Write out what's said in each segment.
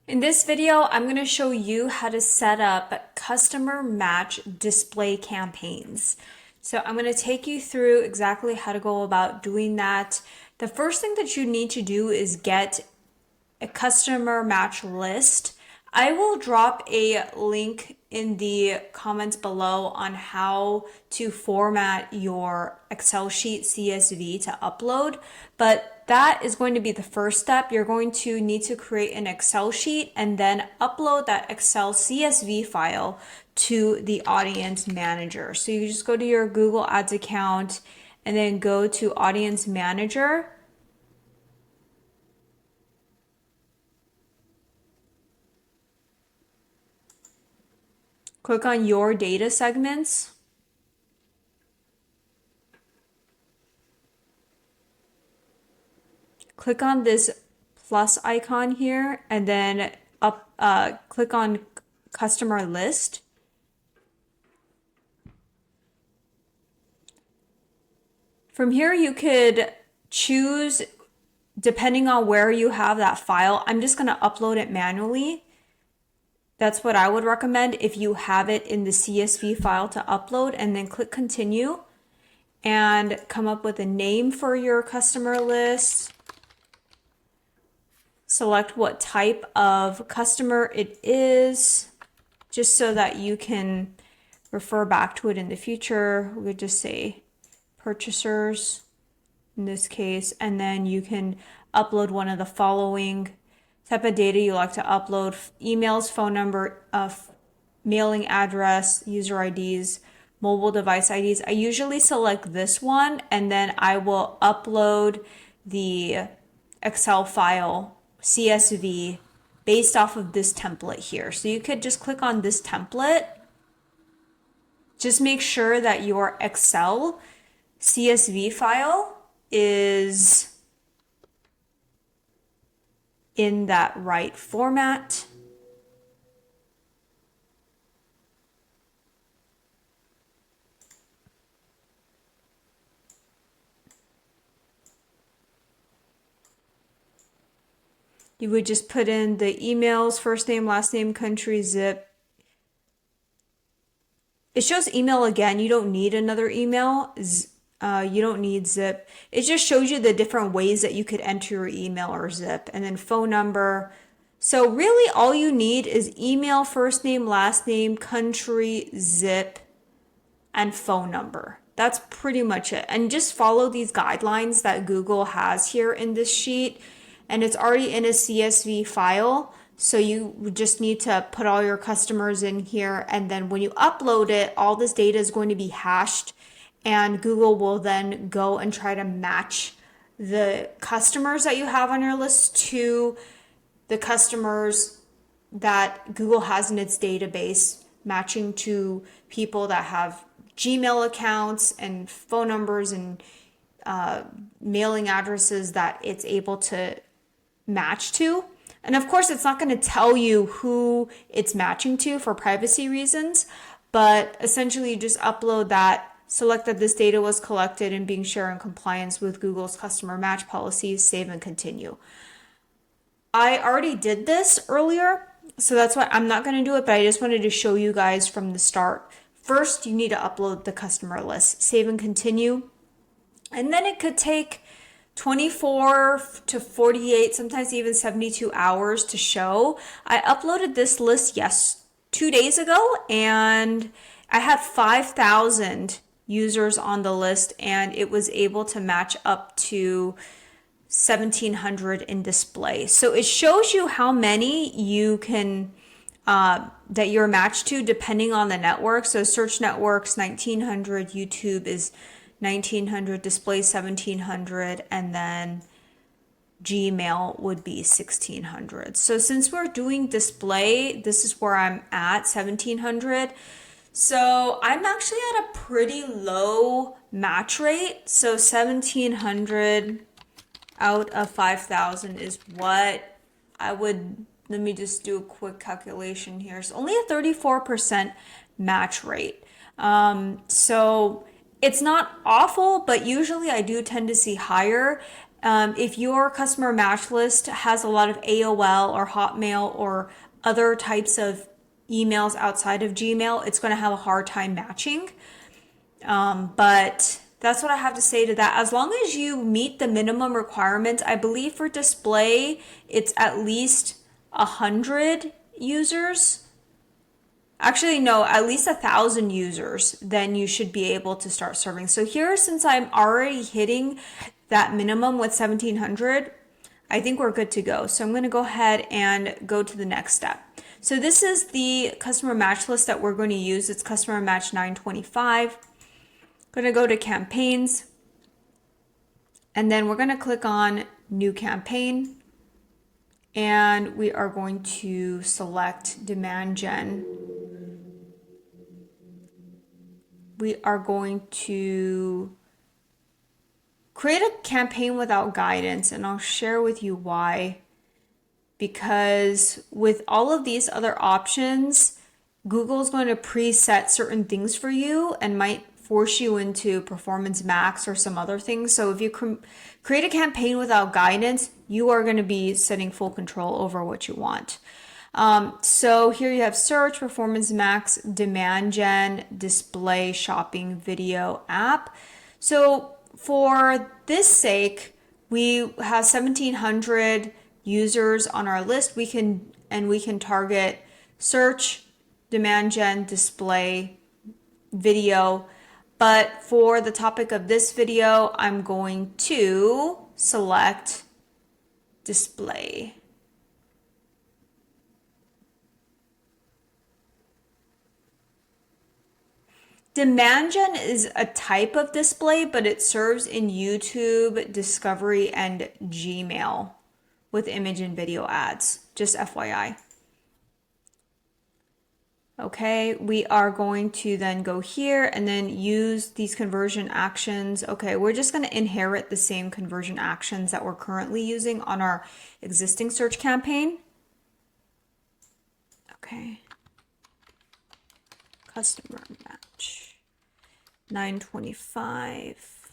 In this video, I'm going to show you how to set up customer match display campaigns. So I'm going to take you through exactly how to go about doing that. The first thing that you need to do is get a customer match list. I will drop a link in the comments below on how to format your Excel sheet CSV to upload, but that is going to be the first step. You're going to need to create an Excel sheet and then upload that Excel CSV file to the audience manager. So you just go to your Google Ads account and then go to audience manager. Click on your data segments. Click on this plus icon here and then click on customer list. From here you could choose, depending on where you have that file. I'm just going to upload it manually. That's what I would recommend if you have it in the CSV file to upload, and then click continue and come up with a name for your customer list. Select what type of customer it is, just so that you can refer back to it in the future. We would just say purchasers in this case, and then you can upload one of the following type of data you like to upload: emails, phone number, mailing address, user IDs, mobile device IDs. I usually select this one and then I will upload the Excel file CSV based off of this template here. So you could just click on this template. Just make sure that your Excel CSV file is in that right format. You would just put in the emails, first name, last name, country, zip. It shows email again. You don't need another email. You don't need zip. It just shows you the different ways that you could enter your email or zip, and then phone number. So really all you need is email, first name, last name, country, zip, and phone number. That's pretty much it. And just follow these guidelines that Google has here in this sheet. And it's already in a CSV file. So you just need to put all your customers in here. And then when you upload it, all this data is going to be hashed. And Google will then go and try to match the customers that you have on your list to the customers that Google has in its database, matching to people that have Gmail accounts and phone numbers and mailing addresses that it's able to match to. And of course, it's not going to tell you who it's matching to for privacy reasons, but essentially you just upload that, select that this data was collected and being shared in compliance with Google's customer match policies, save and continue. I already did this earlier, so that's why I'm not going to do it, but I just wanted to show you guys from the start. First, you need to upload the customer list, save and continue, and then it could take 24 to 48, sometimes even 72 hours to show. I uploaded this list 2 days ago, and I had 5,000 users on the list, and it was able to match up to 1,700 in display. So it shows you how many you can that you're matched to depending on the network. So search networks 1,900, YouTube is 1,900, display 1,700, and then Gmail would be 1,600. So since we're doing display, this is where I'm at, 1,700. So I'm actually at a pretty low match rate. So 1,700 out of 5,000 is what I would, let me just do a quick calculation here. It's only a 34% match rate. So it's not awful, but usually I do tend to see higher. If your customer match list has a lot of AOL or Hotmail or other types of emails outside of Gmail, it's going to have a hard time matching. But that's what I have to say to that. As long as you meet the minimum requirements, I believe for display, it's at least 100 users. Actually, no, at least 1,000 users, then you should be able to start serving. So here, since I'm already hitting that minimum with 1,700, I think we're good to go. So I'm going to go ahead and go to the next step. So this is the customer match list that we're going to use. It's customer match 925. Going to go to campaigns, and then we're going to click on new campaign, and we are going to select demand gen. We are going to create a campaign without guidance, and I'll share with you why. Because with all of these other options, Google's going to preset certain things for you and might force you into performance max or some other things. So if you create a campaign without guidance, you are going to be setting full control over what you want. So here you have search, performance max, demand gen, display, shopping, video, app. So for this sake, we have 1,700 users on our list. We can target search, demand gen, display, video. But for the topic of this video, I'm going to select display. Demand gen is a type of display, but it serves in YouTube, Discovery, and Gmail with image and video ads, just FYI. Okay, we are going to then go here and then use these conversion actions. Okay, we're just going to inherit the same conversion actions that we're currently using on our existing search campaign. Okay, customer match 925.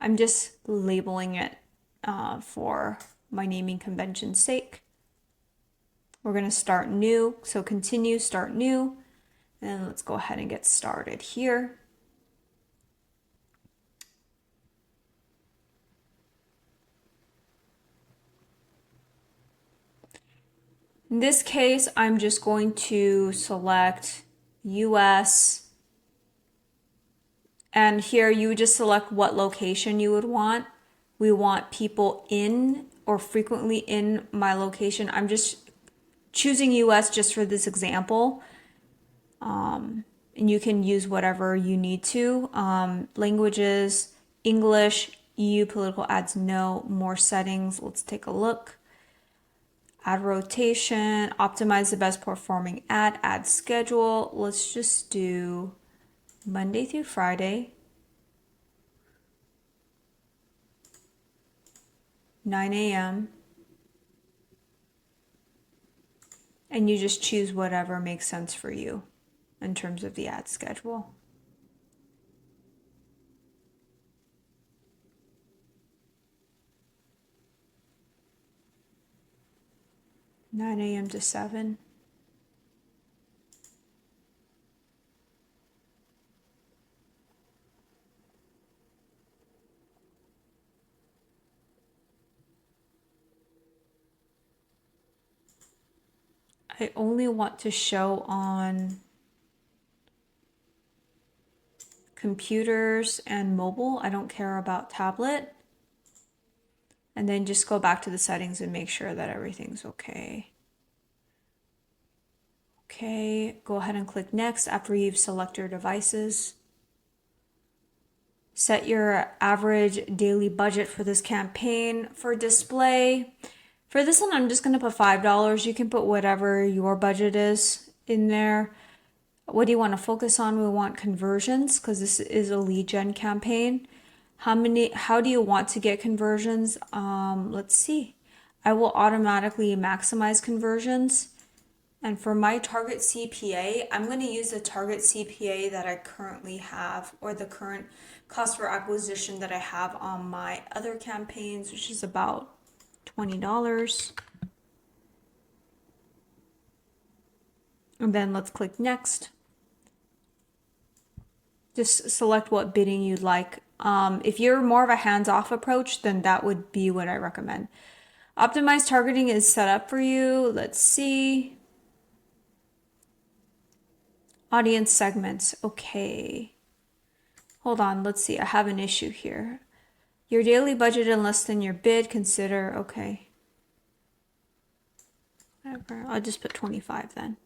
I'm just labeling it for my naming convention's sake. We're going to start new. So continue, start new. And let's go ahead and get started here. In this case, I'm just going to select US. And here you would just select what location you would want. We want people in or frequently in my location. I'm just choosing US just for this example. And you can use whatever you need to. Languages, English, EU, political ads, no. More settings. Let's take a look. Ad rotation, optimize the best performing ad schedule. Let's just do Monday through Friday, 9 a.m. And you just choose whatever makes sense for you in terms of the ad schedule. (9 a.m. to 7). I only want to show on computers and mobile. I don't care about tablet. And then just go back to the settings and make sure that everything's okay. Okay, go ahead and click next after you've selected your devices. Set your average daily budget for this campaign. For display, for this one, I'm just going to put $5. You can put whatever your budget is in there. What do you want to focus on? We want conversions because this is a lead gen campaign. How do you want to get conversions? Let's see. I will automatically maximize conversions. And for my target CPA, I'm going to use the target CPA that I currently have, or the current cost per acquisition that I have on my other campaigns, which is about $20. And then let's click next. Just select what bidding you'd like. If you're more of a hands-off approach, then that would be what I recommend. Optimized targeting is set up for you. Let's see. Audience segments. Okay. Hold on. Let's see. I have an issue here. Your daily budget and less than your bid. Consider. Okay. Whatever. I'll just put 25 then.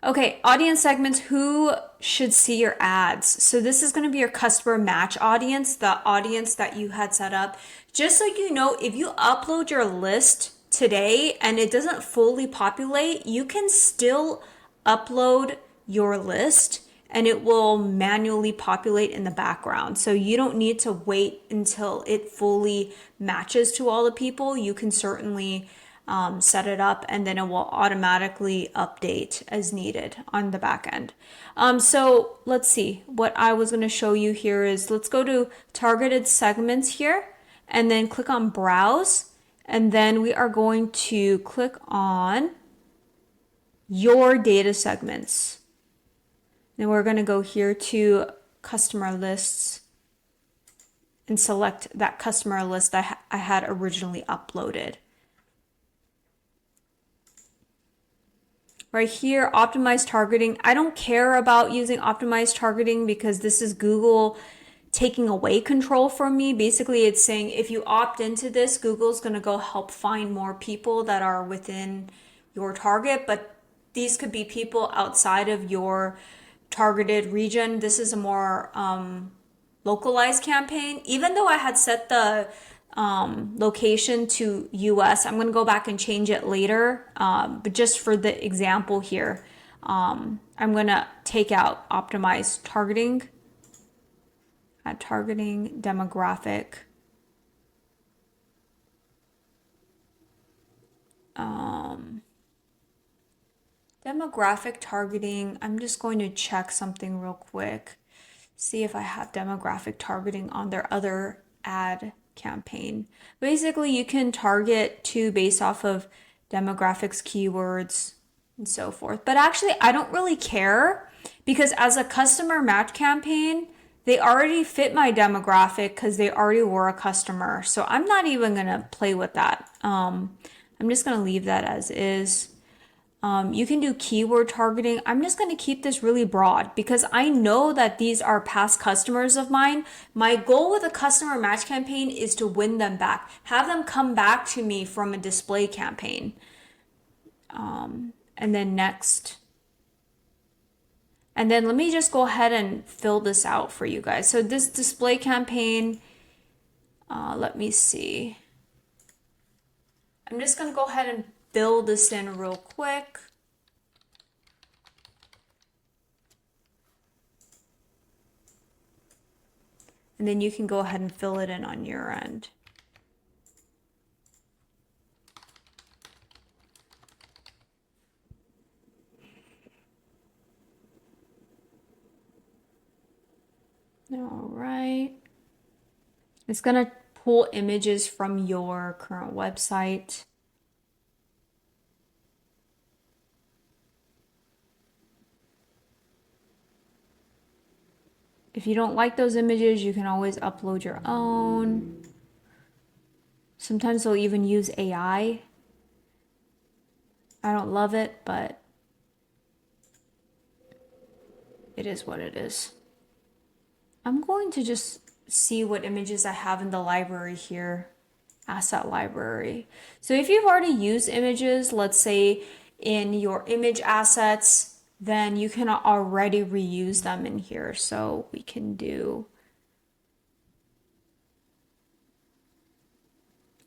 Okay, audience segments, who should see your ads? So this is going to be your customer match audience, the audience that you had set up. Just so you know, if you upload your list today and it doesn't fully populate, you can still upload your list and it will manually populate in the background. So you don't need to wait until it fully matches to all the people. You can certainly set it up and then it will automatically update as needed on the back end. So let's see, what I was going to show you here is, let's go to targeted segments here and then click on browse, and then we are going to click on your data segments. Then we're going to go here to customer lists and select that customer list I had originally uploaded. Right here, optimized targeting. I don't care about using optimized targeting because this is Google taking away control from me. Basically, it's saying if you opt into this, Google's going to go help find more people that are within your target, but these could be people outside of your targeted region. This is a more localized campaign. Even though I had set the location to US, I'm going to go back and change it later. But just for the example here, I'm going to take out optimized targeting, add targeting, demographic. Demographic targeting, I'm just going to check something real quick. See if I have demographic targeting on their other ad campaign. Basically, you can target to based off of demographics, keywords, and so forth. But actually, I don't really care because as a customer match campaign, they already fit my demographic because they already were a customer. So I'm not even going to play with that. I'm just going to leave that as is. You can do keyword targeting. I'm just going to keep this really broad because I know that these are past customers of mine. My goal with a customer match campaign is to win them back, have them come back to me from a display campaign. And then next. And then let me just go ahead and fill this out for you guys. So this display campaign, let me see. I'm just going to go ahead and fill this in real quick. And then you can go ahead and fill it in on your end. All right. It's going to pull images from your current website. If you don't like those images, you can always upload your own. Sometimes they'll even use AI. I don't love it, but it is what it is. I'm going to just see what images I have in the library here, asset library. So if you've already used images, let's say in your image assets, then you can already reuse them in here. So we can do,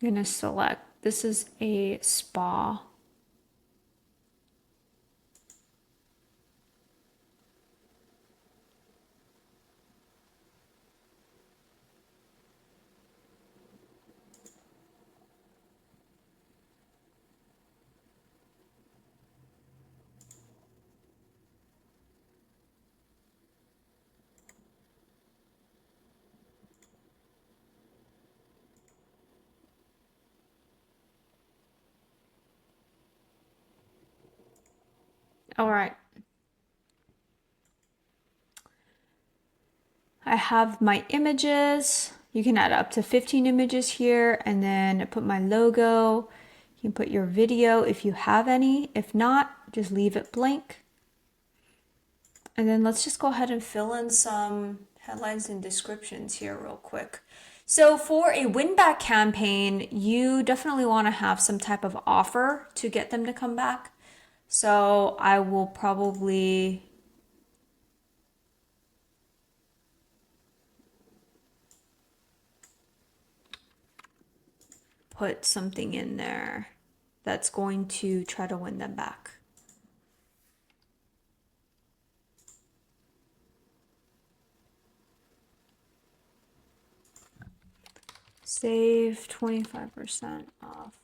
I'm gonna select, this is a spa. All right. I have my images. You can add up to 15 images here and then put my logo. You can put your video if you have any. If not, just leave it blank. And then let's just go ahead and fill in some headlines and descriptions here real quick. So for a win back campaign, you definitely want to have some type of offer to get them to come back. So I will probably put something in there that's going to try to win them back. Save 25% off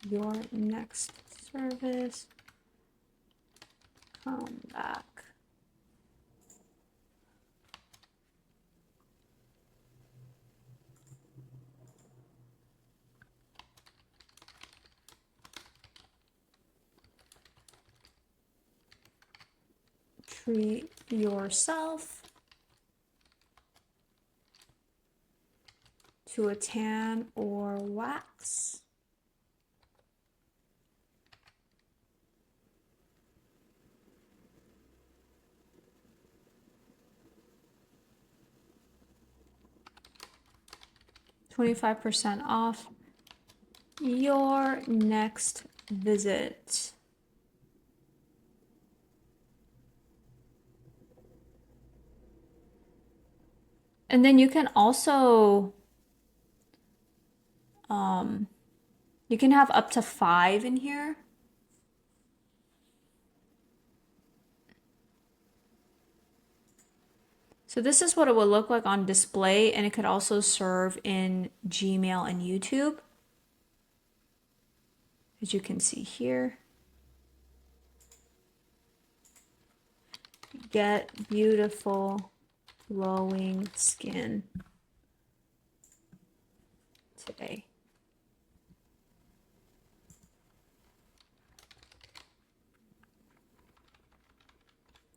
your next service. Come back. Treat yourself to a tan or wax. $25% off your next visit. And then you can also you can have up to 5 in here. So this is what it would look like on display, and it could also serve in Gmail and YouTube, as you can see here. Get beautiful glowing skin today.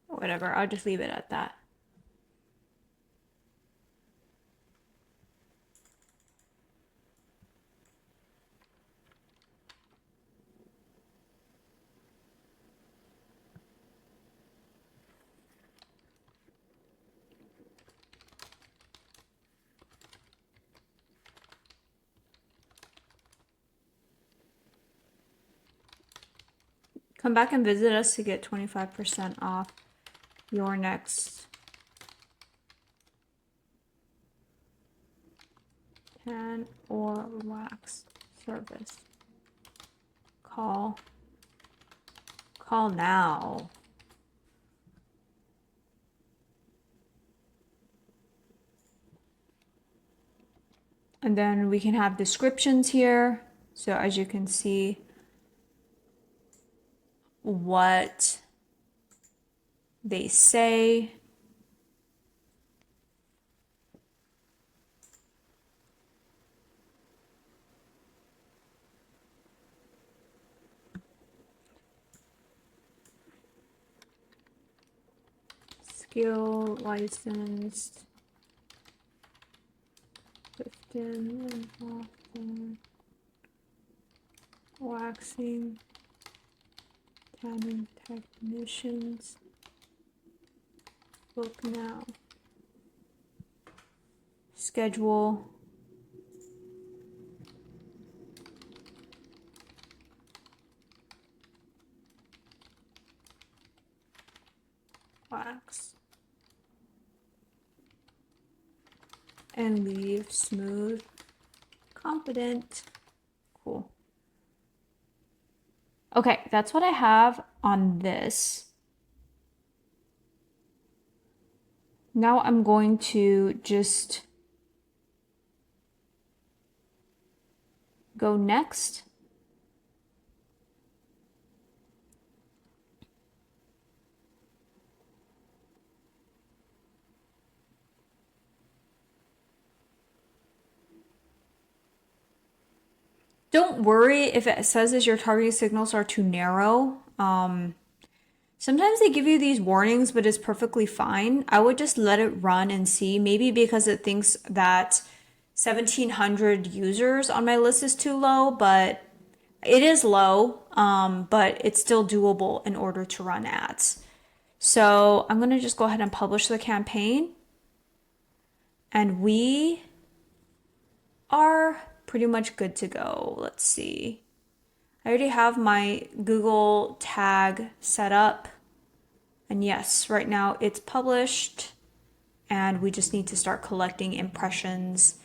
Whatever, I'll just leave it at that. Come back and visit us to get 25% off your next tan or wax service. Call now. And then we can have descriptions here. So as you can see, what they say. Skill licensed. 15 often. Waxing. Tanning technicians. Book now. Schedule. Wax. And leave smooth. Confident. Cool. Okay, that's what I have on this. Now I'm going to just go next. Don't worry if it says as your targeting signals are too narrow. So Sometimes they give you these warnings, but it's perfectly fine. I would just let it run and see. Maybe because it thinks that 1,700 users on my list is too low, but it is low, but it's still doable in order to run ads. So I'm going to just go ahead and publish the campaign. And we are pretty much good to go. Let's see. I already have my Google tag set up. And yes, right now it's published. And we just need to start collecting impressions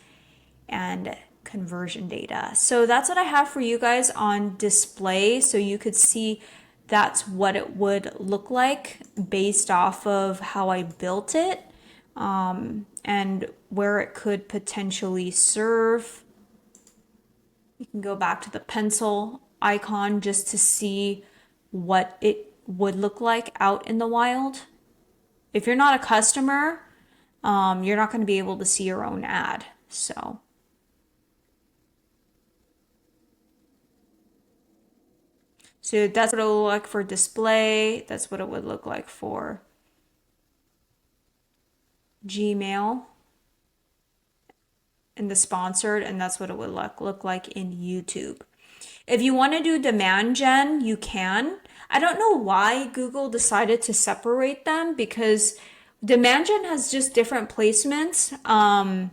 and conversion data. So that's what I have for you guys on display. So you could see that's what it would look like based off of how I built it, and where it could potentially serve. You can go back to the pencil icon just to see what it would look like out in the wild. If you're not a customer, you're not going to be able to see your own ad. So that's what it would look like for display. That's what it would look like for Gmail in the sponsored, and that's what it would look like in YouTube. If you want to do demand gen, you can. I don't know why Google decided to separate them, because demand gen has just different placements. I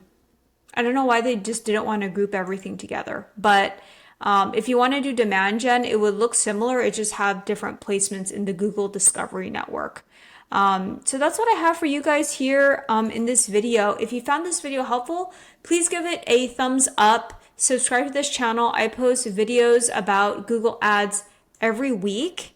don't know why they just didn't want to group everything together. But if you want to do demand gen, it would look similar. It just have different placements in the Google Discovery Network. So that's what I have for you guys here in this video. If you found this video helpful, please give it a thumbs up. Subscribe to this channel. I post videos about Google Ads every week.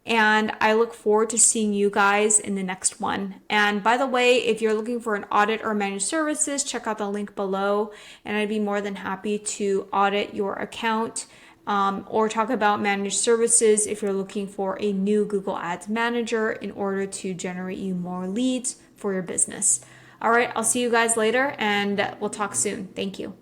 And I look forward to seeing you guys in the next one. And by the way, if you're looking for an audit or managed services, check out the link below. And I'd be more than happy to audit your account, or talk about managed services if you're looking for a new Google Ads manager in order to generate you more leads for your business. All right, I'll see you guys later, and we'll talk soon. Thank you.